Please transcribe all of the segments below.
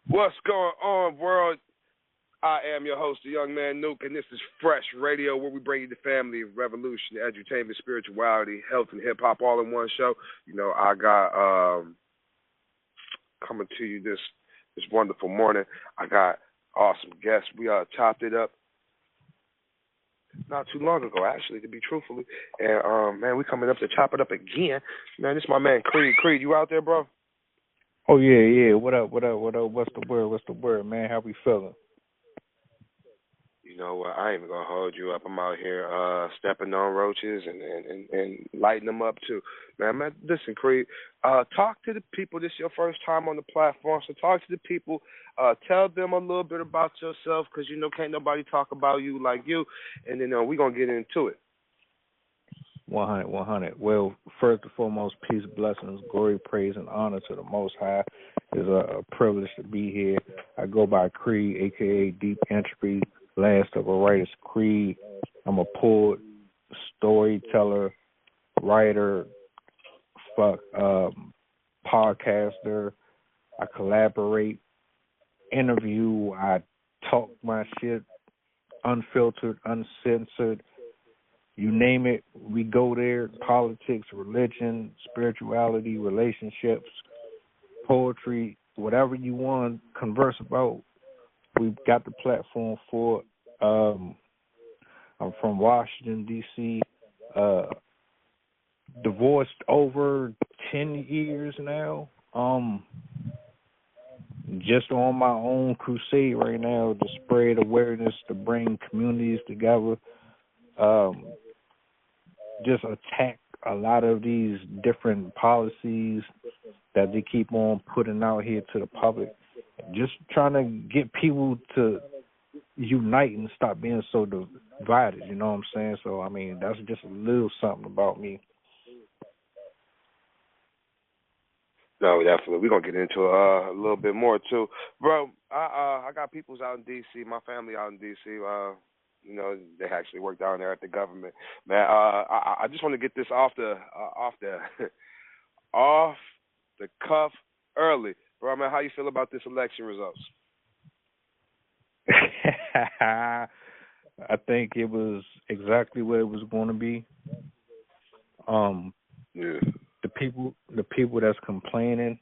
What's going on, world? I am your host, the young man Nuke, and this is FRESHH Radio, where we bring you the family of revolution, entertainment, spirituality, health, and hip hop all in one show. You know, I got coming to you this wonderful morning. I got awesome guests. We chopped it up not too long ago, actually, to be truthfully. And man, we coming up to chop it up again. Man, this is my man Creed. Creed, you out there, bro? Oh yeah. What up? What's the word, man? How we feeling? You know what? I ain't even gonna hold you up. I'm out here stepping on roaches and lighting them up too. Man, listen, Creed. Talk to the people. This is your first time on the platform, so talk to the people. Tell them a little bit about yourself, because you know can't nobody talk about you like you. And then we're gonna get into it. 100. Well, first and foremost, peace, blessings, glory, praise, and honor to the Most High. It's a privilege to be here. I go by Creed, a.k.a. Deep Entropy, last of a writer's creed. I'm a poet, storyteller, writer, podcaster. I collaborate, interview, I talk my shit, unfiltered, uncensored. You name it, we go there. Politics, religion, spirituality, relationships, poetry, whatever you want to converse about, we've got the platform for it. I'm from Washington, D.C., divorced over 10 years now. Just on my own crusade right now to spread awareness, to bring communities together. Just attack a lot of these different policies that they keep on putting out here to the public. Just trying to get people to unite and stop being so divided, you know what I'm saying? So, I mean, that's just a little something about me. No, definitely. We're going to get into a little bit more, too. Bro, I got peoples out in D.C., my family out in D.C., you know, they actually work down there at the government. Man, I just want to get this off the off the cuff early. Bro, man, how you feel about this election results? I think it was exactly what it was going to be. Yeah. The people that's complaining,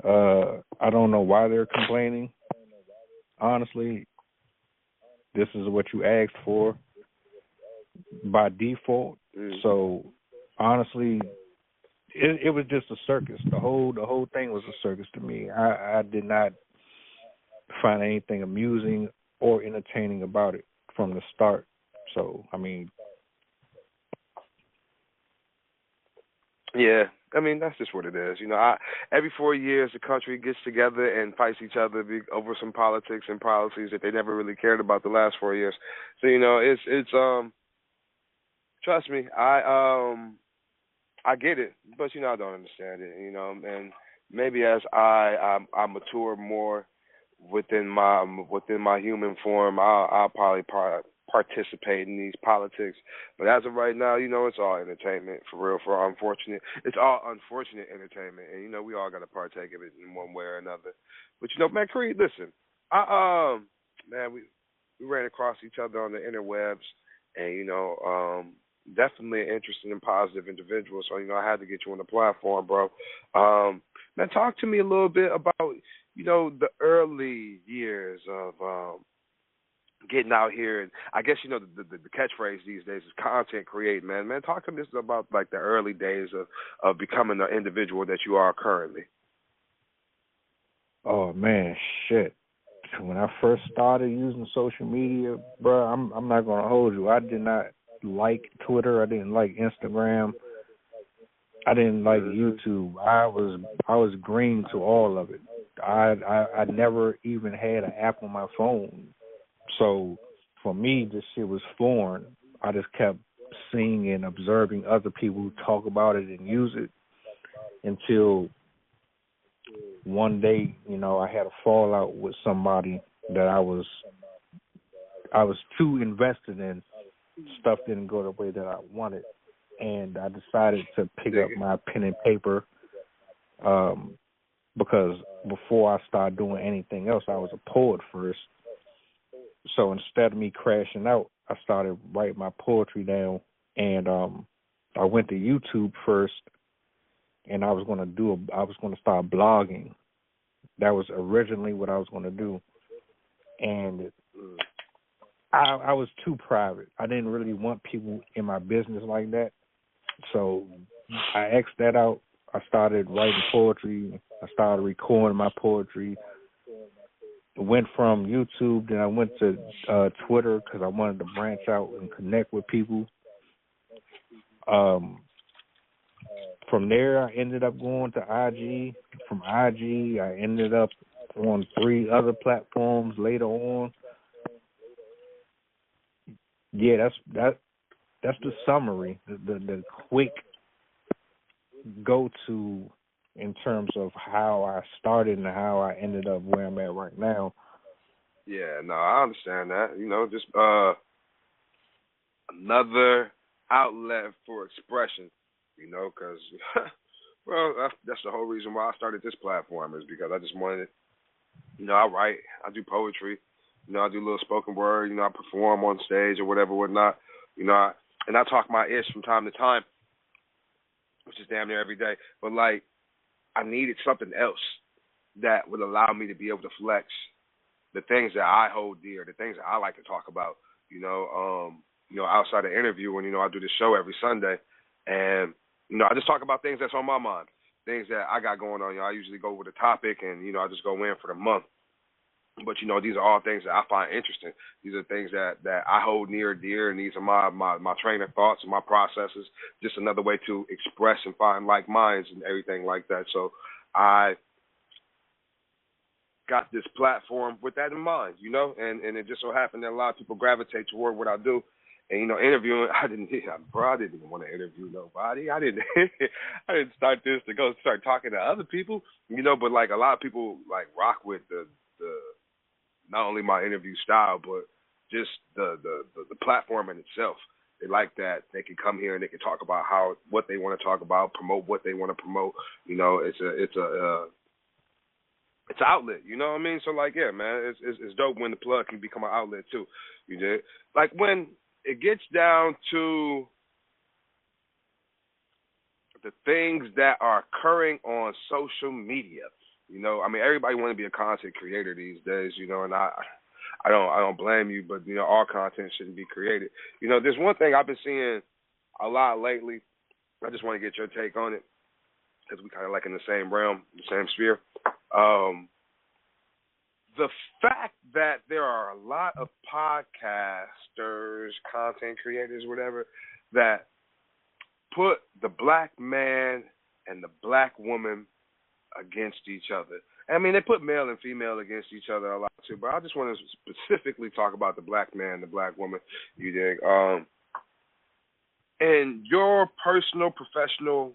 I don't know why they're complaining. Honestly, this is what you asked for by default. So honestly, it was just a circus. The whole thing was a circus to me. I did not find anything amusing or entertaining about it from the start. So, I mean, yeah, I mean, that's just what it is. You know, every 4 years, the country gets together and fights each other over some politics and policies that they never really cared about the last 4 years. So, you know, it's trust me, I get it, but, you know, I don't understand it, you know, and maybe as I mature more within my human form, I'll probably participate in these politics. But as of right now, you know, it's all entertainment, for real, it's all unfortunate entertainment, and, you know, we all got to partake of it in one way or another. But, you know, man, Creed, listen, man, we ran across each other on the interwebs, and, you know, definitely an interesting and positive individual, so, you know, I had to get you on the platform, bro. Man, talk to me a little bit about, you know, the early years of getting out here, and I guess, you know, the catchphrase these days is content creating, man. Man, talk to me about, like, the early days of becoming the individual that you are currently. Oh, man, shit. When I first started using social media, bro, I'm not going to hold you. I did not like Twitter. I didn't like Instagram. I didn't like YouTube. I was green to all of it. I never even had an app on my phone. So for me, this shit was foreign. I just kept seeing and observing other people who talk about it and use it until one day, you know, I had a fallout with somebody that I was too invested in. Stuff didn't go the way that I wanted, and I decided to pick up my pen and paper, because before I started doing anything else, I was a poet first. So instead of me crashing out, I started writing my poetry down, and I went to YouTube first, and I was going to start blogging. That was originally what I was going to do, and I was too private. I didn't really want people in my business like that, so I X'd that out. I started writing poetry. I started recording my poetry. Went from YouTube, then I went to Twitter because I wanted to branch out and connect with people. From there, I ended up going to IG. From IG, I ended up on 3 other platforms later on. Yeah, that's the summary, the quick go-to in terms of how I started and how I ended up where I'm at right now. Yeah, no, I understand that. You know, just another outlet for expression, you know, because, well, that's the whole reason why I started this platform, is because I just wanted, you know, I write, I do poetry, you know, I do a little spoken word, you know, I perform on stage or whatnot, you know, and I talk my ish from time to time, which is damn near every day, but, like, I needed something else that would allow me to be able to flex the things that I hold dear, the things that I like to talk about, you know, outside of interviewing, you know, I do this show every Sunday, and, you know, I just talk about things that's on my mind, things that I got going on. You know, I usually go with a topic, and, you know, I just go in for the month. But, you know, these are all things that I find interesting. These are things that I hold near and dear, and these are my train of thoughts and my processes, just another way to express and find like minds and everything like that. So I got this platform with that in mind, you know, and it just so happened that a lot of people gravitate toward what I do. And, you know, interviewing, I didn't even want to interview nobody. I didn't start this to go start talking to other people, you know, but, like, a lot of people, like, rock with the not only my interview style, but just the platform in itself. They like that they can come here and they can talk about what they want to talk about, promote what they want to promote. You know, it's an outlet. You know what I mean? So, like, yeah, man, it's dope when the plug can become an outlet too. You did, like, when it gets down to the things that are occurring on social media. You know, I mean, everybody want to be a content creator these days, you know, and I don't blame you, but, you know, all content shouldn't be created. You know, there's one thing I've been seeing a lot lately. I just want to get your take on it, because we kind of like in the same realm, the same sphere. The fact that there are a lot of podcasters, content creators, whatever, that put the black man and the black woman against each other. I mean, they put male and female against each other a lot too, but I just want to specifically talk about the black man and the black woman, you dig? In your personal, professional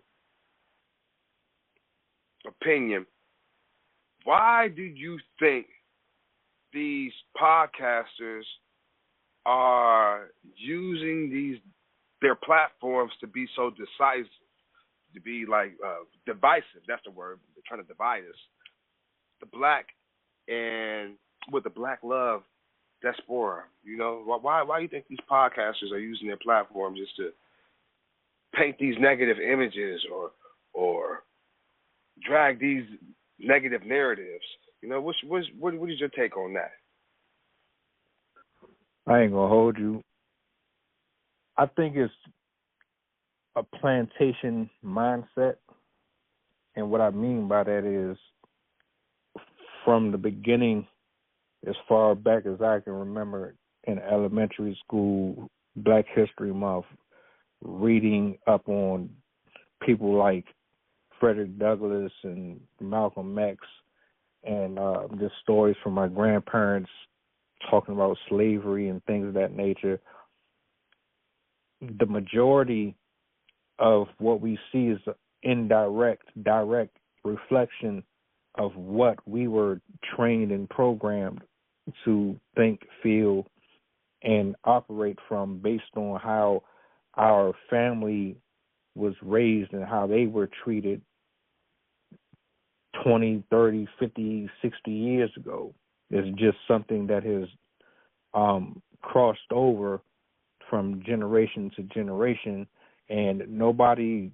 opinion, why do you think these podcasters are using their platforms to be so decisive, to be like divisive? That's the word. They're trying to divide us. The black and with the black love diaspora, you know, why do you think these podcasters are using their platform just to paint these negative images or drag these negative narratives? You know, what is your take on that? I ain't gonna hold you. I think it's a plantation mindset, and what I mean by that is, from the beginning, as far back as I can remember, in elementary school, Black History Month, reading up on people like Frederick Douglass and Malcolm X, and the stories from my grandparents talking about slavery and things of that nature. The majority of what we see is an direct reflection of what we were trained and programmed to think, feel, and operate from, based on how our family was raised and how they were treated 20, 30, 50, 60 years ago. It's just something that has crossed over from generation to generation, and nobody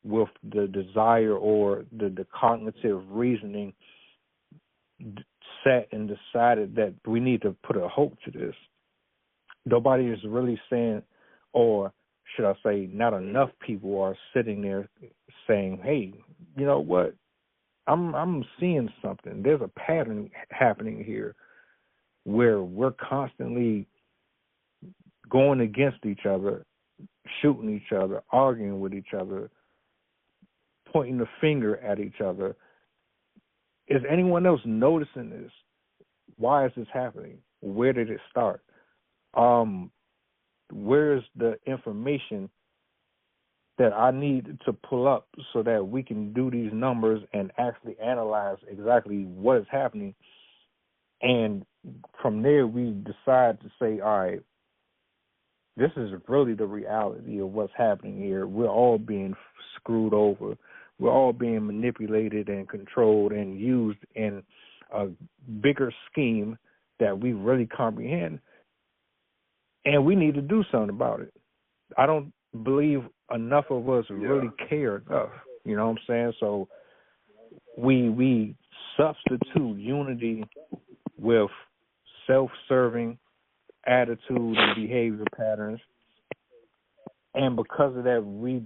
with the desire or the cognitive reasoning sat and decided that we need to put a hope to this. Nobody is really saying, or should I say, not enough people are sitting there saying, hey, you know what? I'm seeing something. There's a pattern happening here where we're constantly going against each other, shooting each other, arguing with each other, pointing the finger at each other. Is anyone else noticing this? Why is this happening? Where did it start? Where's the information that I need to pull up so that we can do these numbers and actually analyze exactly what is happening? And from there, we decide to say, all right, this is really the reality of what's happening here. We're all being screwed over. We're all being manipulated and controlled and used in a bigger scheme that we really comprehend. And we need to do something about it. I don't believe enough of us really care enough. You know what I'm saying? So we substitute unity with self-serving attitude and behavior patterns. And because of that, we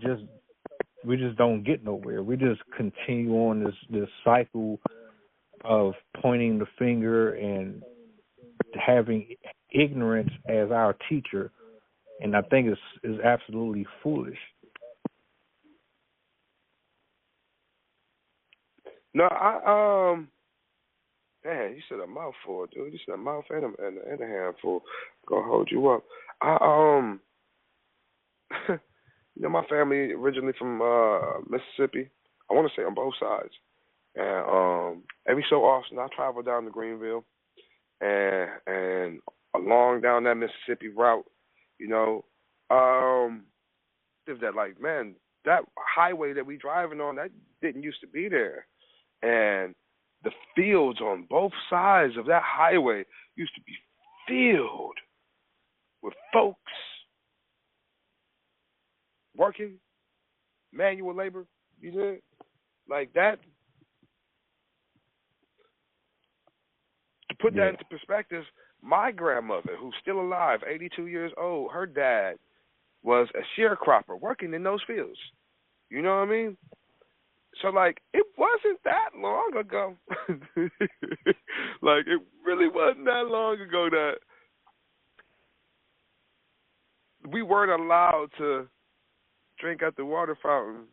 just don't get nowhere. We just continue on this cycle of pointing the finger and having ignorance as our teacher, and I think it's absolutely foolish. No, man, you said a mouthful, dude. You said a mouth and a handful. Gonna hold you up. You know, my family originally from Mississippi. I want to say on both sides, and every so often I travel down to Greenville, and along down that Mississippi route, you know, there's that, like, man, that highway that we driving on, that didn't used to be there. And the fields on both sides of that highway used to be filled with folks working, manual labor, you know, like that. To put that into perspective, my grandmother, who's still alive, 82 years old, her dad was a sharecropper working in those fields. You know what I mean? So, like, it wasn't that long ago. Like, it really wasn't that long ago that we weren't allowed to drink at the water fountain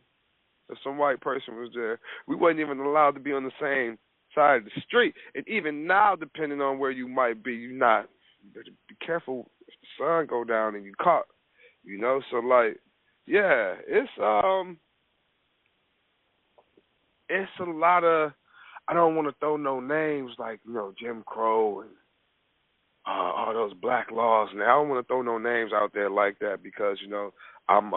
if some white person was there. We wasn't even allowed to be on the same side of the street. And even now, depending on where you might be, you better be careful if the sun go down and you caught. You know, so, like, yeah, it's a lot of, I don't want to throw no names like, you know, Jim Crow and all those black laws. And I don't want to throw no names out there like that because, you know, I'm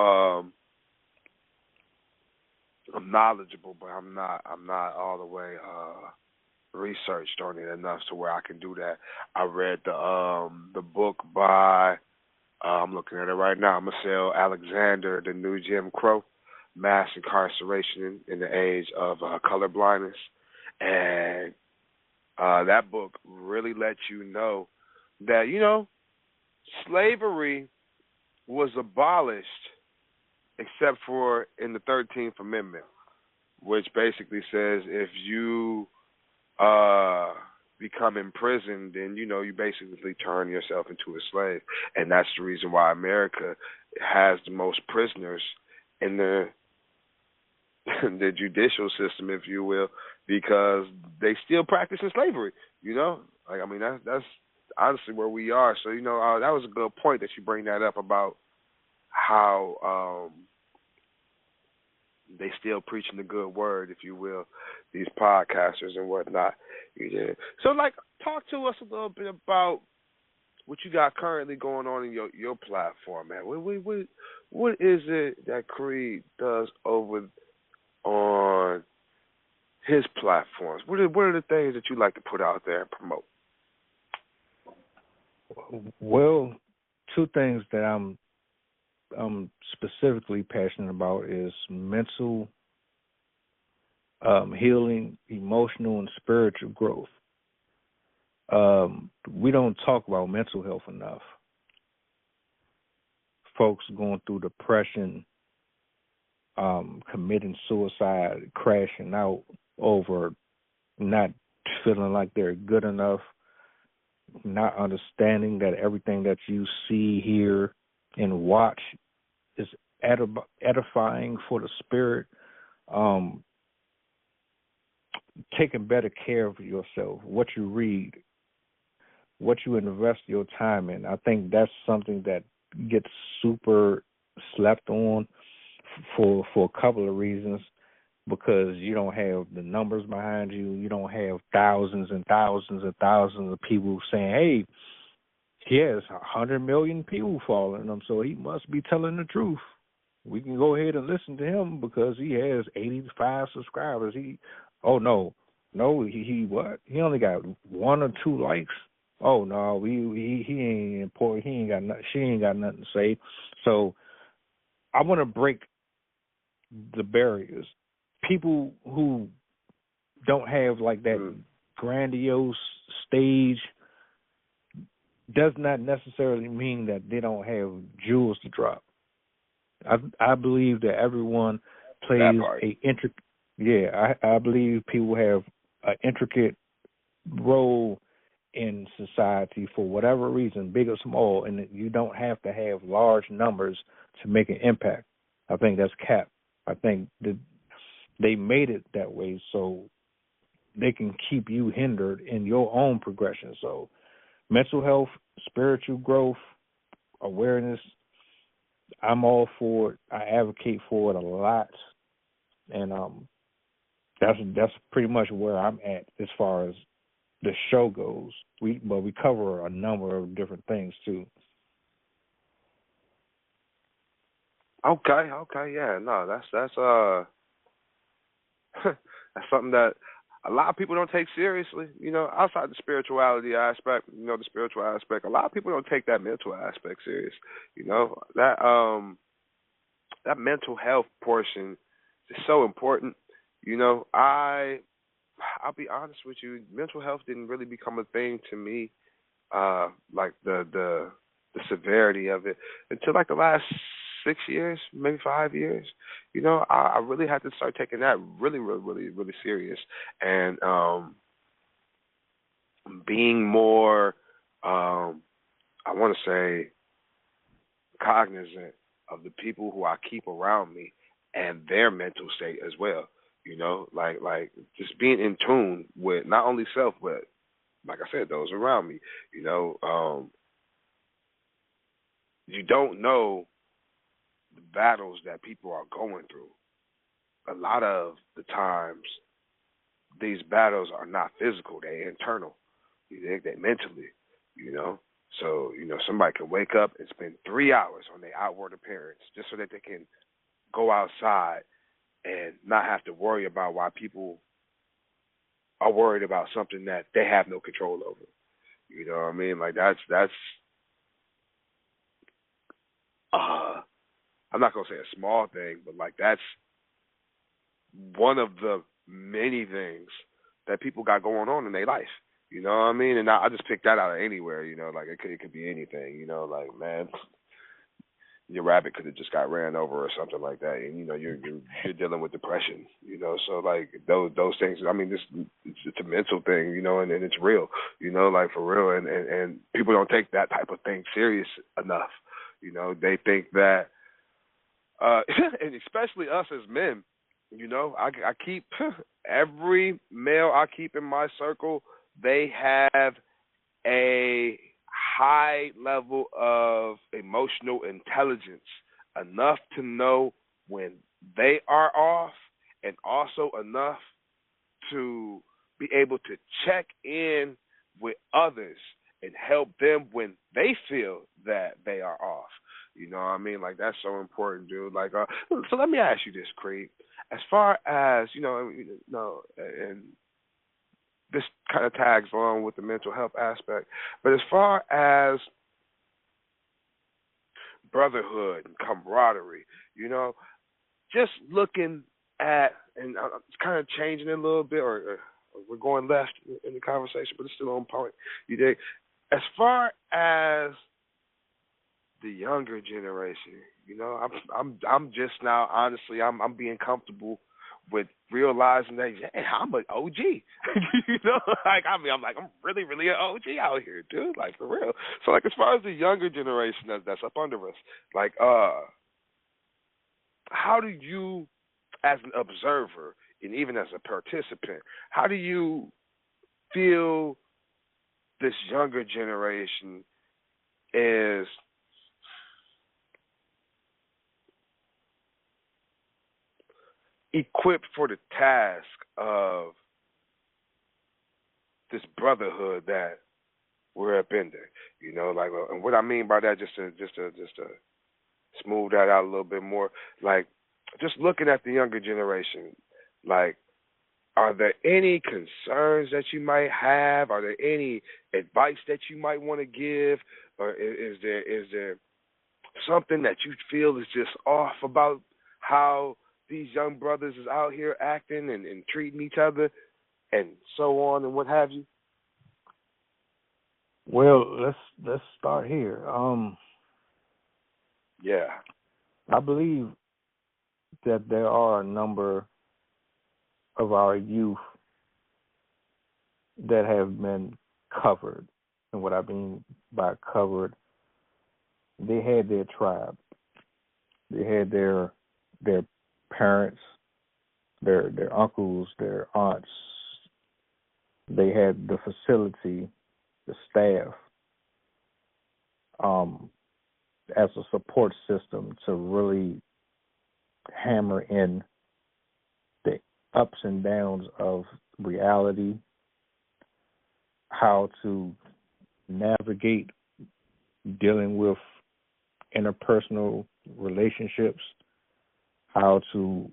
knowledgeable, but I'm not all the way researched on it enough to where I can do that. I read the book by I'm looking at it right now, Michelle Alexander, The New Jim Crow, Mass Incarceration in the Age of Color Blindness. And that book really lets you know that, you know, slavery was abolished except for in the 13th Amendment, which basically says if you become imprisoned, then, you know, you basically turn yourself into a slave. And that's the reason why America has the most prisoners in the judicial system, if you will, because they still practicing slavery, you know? Like, I mean, that's honestly where we are. So, you know, that was a good point that you bring that up about how they still preaching the good word, if you will, these podcasters and whatnot. Yeah. So, like, talk to us a little bit about what you got currently going on in your platform, man. What is it that Creed does over on his platforms? What are the things that you like to put out there and promote? Well, two things that I'm specifically passionate about is mental healing, emotional, and spiritual growth. We don't talk about mental health enough. Folks going through depression, committing suicide, crashing out over not feeling like they're good enough, not understanding that everything that you see, hear, and watch is edifying for the spirit. Taking better care of yourself, what you read, what you invest your time in. I think that's something that gets super slept on for a couple of reasons, because you don't have the numbers behind you. You don't have thousands and thousands and thousands of people saying, hey, he has 100 million people following him, so he must be telling the truth. We can go ahead and listen to him because he has 85 subscribers. He what? He only got 1 or 2 likes. Oh no, he ain't important. He ain't got nothing. She ain't got nothing to say. So I want to break the barriers. People who don't have like that grandiose stage does not necessarily mean that they don't have jewels to drop. I believe that everyone plays a intricate. Yeah, I believe people have an intricate role in society for whatever reason, big or small, and you don't have to have large numbers to make an impact. I think that's cap. I think that they made it that way so they can keep you hindered in your own progression. So mental health, spiritual growth, awareness, I'm all for it. I advocate for it a lot. And that's pretty much where I'm at as far as the show goes. But we cover a number of different things too. Okay, yeah, no, that's that's something that a lot of people don't take seriously. You know, outside the spirituality aspect, the spiritual aspect, a lot of people don't take that mental aspect serious. You know, that mental health portion is so important. You know, I'll be honest with you, mental health didn't really become a thing to me, like the severity of it, until like the last 6 years, maybe 5 years. You know, I really had to start taking that really, really, really, really serious, and being more, I want to say, cognizant of the people who I keep around me and their mental state as well. You know, like just being in tune with not only self, but like I said, those around me. You know, you don't know the battles that people are going through. A lot of the times, these battles are not physical; they're internal. They're mentally. You know, so somebody can wake up and spend 3 hours on their outward appearance just so that they can go outside and not have to worry about why people are worried about something that they have no control over. You know what I mean? Like that's I'm not gonna say a small thing, but like that's one of the many things that people got going on in their life. You know what I mean? And I just picked that out of anywhere. You know, like it could be anything. You know, like man, your rabbit could have just got ran over or something like that, and you're dealing with depression. You know, so like those things. I mean, it's a mental thing. You know, and it's real. You know, like for real, and people don't take that type of thing serious enough. You know, they think that, and especially us as men. You know, I keep every male I keep in my circle. They have a high level of emotional intelligence, enough to know when they are off, and also enough to be able to check in with others and help them when they feel that they are off. You know what I mean? Like, that's so important, dude. Like, so let me ask you this, Creed. As far as, and this kind of tags along with the mental health aspect. But as far as brotherhood and camaraderie, just looking at, and it's kind of changing it a little bit, or we're going left in the conversation, but it's still on point. You dig? As far as the younger generation, I'm just now, honestly, I'm being comfortable with realizing that, hey, I'm an OG. I'm really, really an OG out here, dude. Like, for real. So, like, as far as the younger generation that's up under us, like, how do you, as an observer and even as a participant, how do you feel this younger generation is equipped for the task of this brotherhood that we're up in there? And what I mean by that, just to smooth that out a little bit more, like, just looking at the younger generation, like, are there any concerns that you might have? Are there any advice that you might want to give? Or is there something that you feel is just off about how these young brothers is out here acting and treating each other and so on and what have you? Well, let's start here. Yeah. I believe that there are a number of our youth that have been covered. And what I mean by covered, they had their tribe. They had their parents, their uncles, their aunts. They had the facility, the staff, as a support system to really hammer in the ups and downs of reality, how to navigate dealing with interpersonal relationships, how to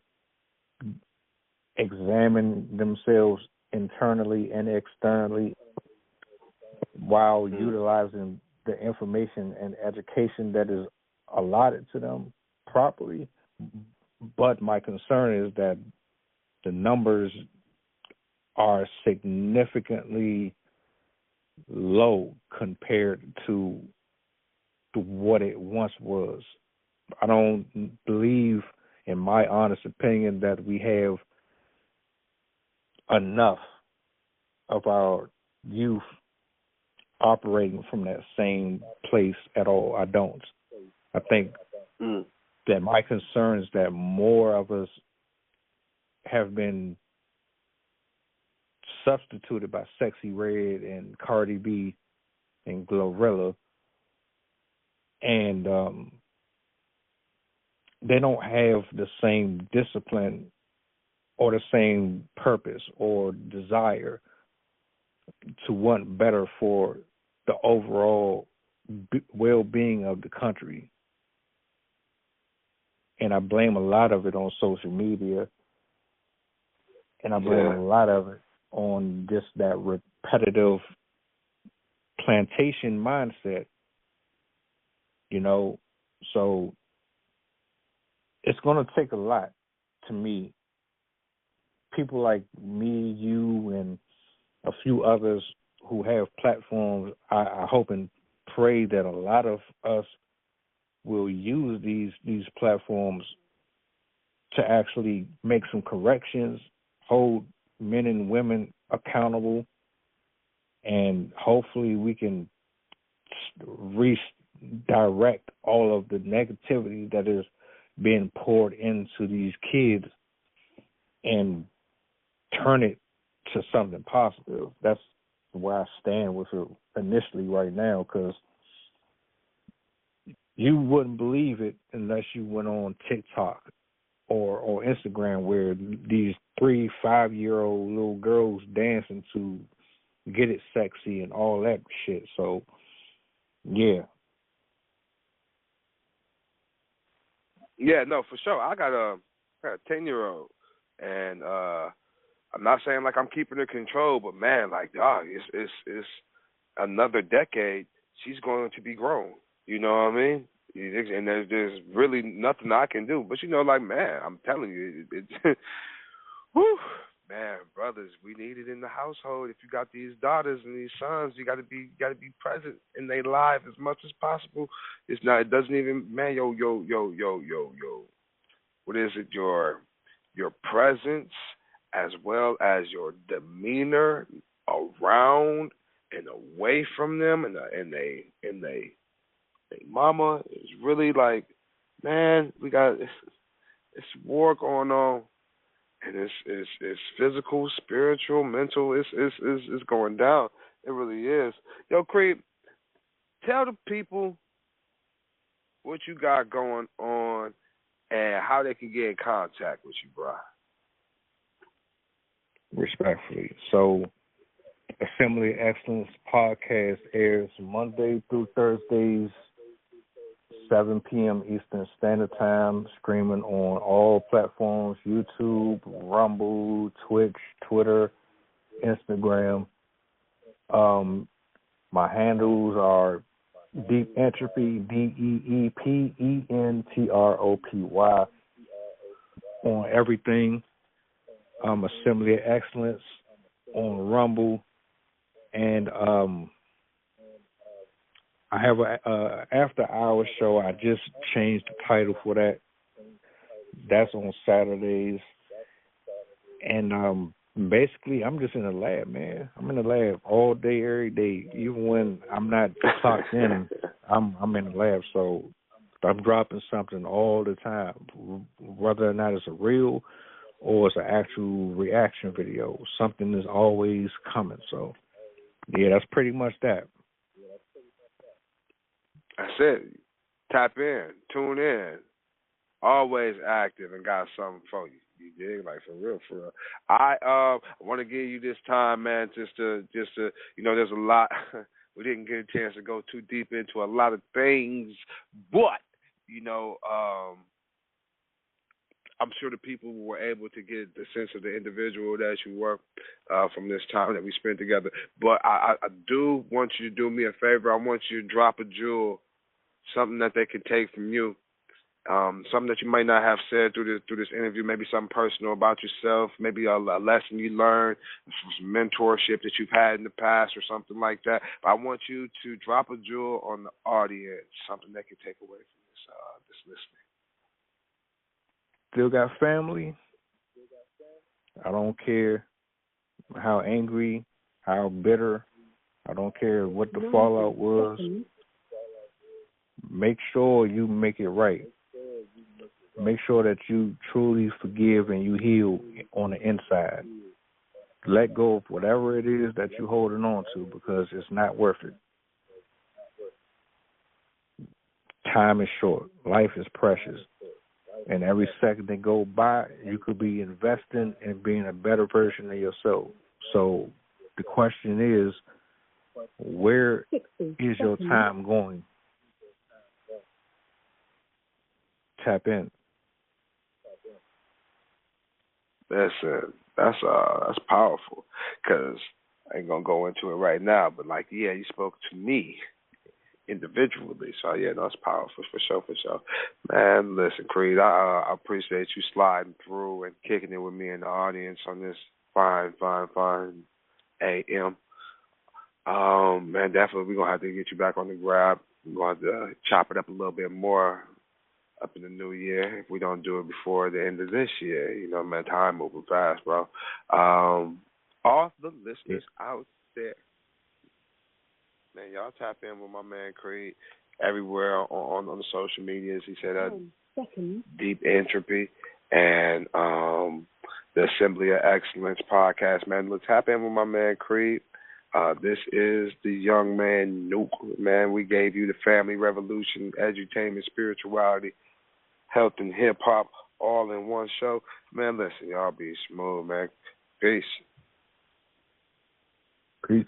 examine themselves internally and externally while utilizing the information and education that is allotted to them properly. But my concern is that the numbers are significantly low compared to what it once was. I don't believe, in my honest opinion, that we have enough of our youth operating from that same place at all. I don't. I think that my concern is that more of us have been substituted by Sexy Red and Cardi B and Glorilla, and they don't have the same discipline or the same purpose or desire to want better for the overall well-being of the country. And I blame a lot of it on social media, and I blame a lot of it on just that repetitive plantation mindset, So it's going to take a lot, to me. People like me, you, and a few others who have platforms, I hope and pray that a lot of us will use these platforms to actually make some corrections, hold men and women accountable, and hopefully we can redirect all of the negativity that is being poured into these kids and turn it to something positive. That's where I stand with it initially right now, because you wouldn't believe it unless you went on TikTok or Instagram, where these 3-5-year-old little girls dancing to Get It Sexy and all that shit. So, yeah. Yeah, no, for sure. I got a 10-year-old, and I'm not saying like I'm keeping her control, but man, like, dog, it's another decade. She's going to be grown. You know what I mean? And there's really nothing I can do. But like, man, I'm telling you, whew, man, brothers, we need it in the household. If you got these daughters and these sons, you got to be present in their life as much as possible. It's not. It doesn't even, man. Yo. What is it? Your presence as well as your demeanor around and away from them and they mama is really like, man, we got it's war going on, and it's physical, spiritual, mental. It's going down. It really is. Yo, Creep, tell the people what you got going on and how they can get in contact with you, bro. Respectfully. So, Assembly of Excellence podcast airs Monday through Thursdays, 7 p.m. Eastern Standard Time, streaming on all platforms, YouTube, Rumble, Twitch, Twitter, Instagram. My handles are Deep Entropy, DEEPENTROPY, on everything. Assembly of Excellence on Rumble, and I have a after hours show. I just changed the title for that. That's on Saturdays, and basically I'm just in the lab, man. I'm in the lab all day, every day, even when I'm not clocked in. I'm in the lab, so I'm dropping something all the time, whether or not it's a reel or it's an actual reaction video. Something is always coming. So, yeah, that's pretty much that. That's it. Tap in, tune in, always active and got something for you. You dig? Like, for real, for real. I want to give you this time, man, just to there's a lot. We didn't get a chance to go too deep into a lot of things, but I'm sure the people were able to get the sense of the individual that you were from this time that we spent together. But I do want you to do me a favor. I want you to drop a jewel, something that they can take from you, something that you might not have said through this interview, maybe something personal about yourself, maybe a lesson you learned, some mentorship that you've had in the past or something like that. But I want you to drop a jewel on the audience, something they can take away from this listening. Still got family. I don't care how angry, how bitter. I don't care what the fallout was. Make sure you make it right. Make sure that you truly forgive and you heal on the inside. Let go of whatever it is that you're holding on to, because it's not worth it. Time is short. Life is precious. And every second that go by, you could be investing in being a better version of yourself. So the question is, where is your time going? Tap in. Listen, that's powerful, because I ain't gonna go into it right now. But you spoke to me individually, so yeah, that's powerful for sure. Man, listen, Creed, I appreciate you sliding through and kicking it with me in the audience on this fine AM. Man, definitely we're gonna have to get you back on the grab. We're gonna have to chop it up a little bit more up in the new year if we don't do it before the end of this year. Man, time moving fast, bro. All the listeners out there, man, y'all tap in with my man Creed everywhere on the social medias. He said Deep Entropy and the Assembly of Excellence podcast. Man, let's tap in with my man Creed. This is the Young Man Nuke. Man, we gave you the family revolution, edutainment, spirituality, health, and hip-hop all in one show. Man, listen, y'all be smooth, man. Peace. Peace.